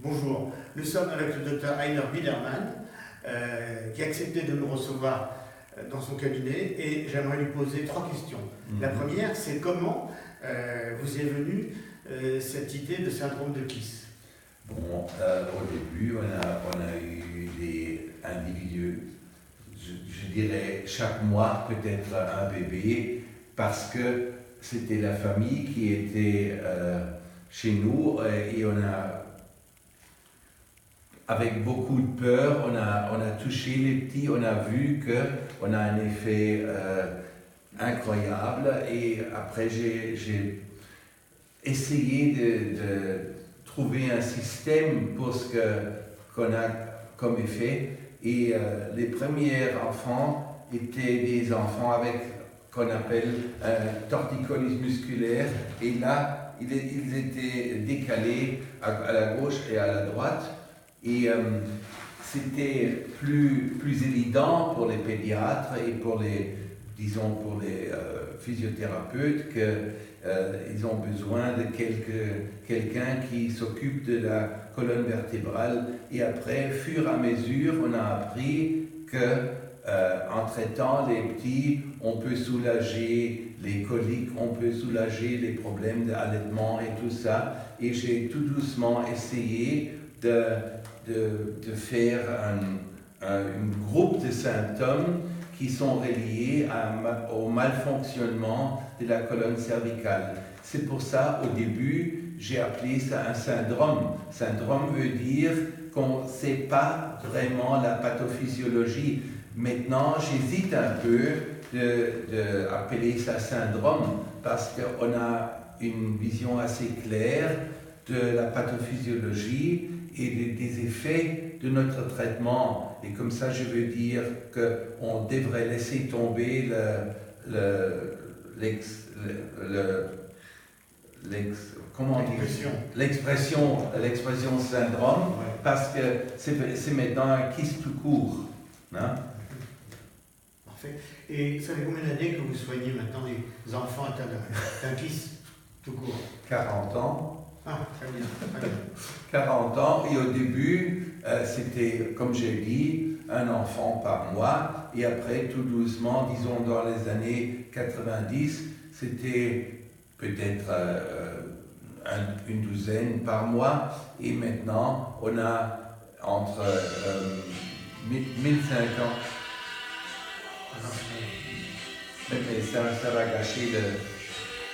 Bonjour, nous sommes avec le docteur Heiner Biedermann qui a accepté de nous recevoir dans son cabinet et j'aimerais lui poser 3 questions. La première, c'est comment vous est venue cette idée de syndrome de Kiss? Bon, au début, on a eu des individus, je dirais chaque mois peut-être un bébé, parce que c'était la famille qui était chez nous et on a, avec beaucoup de peur, on a touché les petits, on a vu qu'on a un effet incroyable et après j'ai essayé de trouver un système pour ce qu'on a comme effet et les premiers enfants étaient des enfants avec qu'on appelle torticollis musculaire et là ils étaient décalés à la gauche et à la droite et c'était plus évident pour les pédiatres et pour les physiothérapeutes qu'ils ont besoin de quelqu'un qui s'occupe de la colonne vertébrale. Et après, fur et à mesure, on a appris qu'en traitant les petits, on peut soulager les coliques, on peut soulager les problèmes d'allaitement et tout ça. Et j'ai tout doucement essayé de faire un groupe de symptômes qui sont reliés au malfonctionnement de la colonne cervicale. C'est pour ça, au début, j'ai appelé ça un syndrome. Syndrome veut dire qu'on ne sait pas vraiment la pathophysiologie. Maintenant, j'hésite un peu d'appeler ça syndrome parce qu'on a une vision assez claire de la pathophysiologie et des effets de notre traitement. Et comme ça, je veux dire qu'on devrait laisser tomber l'expression syndrome, Ouais. parce que c'est maintenant un kiss tout court. Hein? Parfait. Et ça fait combien d'années que vous soignez maintenant les enfants atteints d'un Kiss tout court? 40 ans. Ah, très bien, très bien. 40 ans, et au début, c'était, comme j'ai dit, un enfant par mois, et après, tout doucement, disons dans les années 90, c'était peut-être une douzaine par mois, et maintenant, on a entre 1500... Mais ça va gâcher le...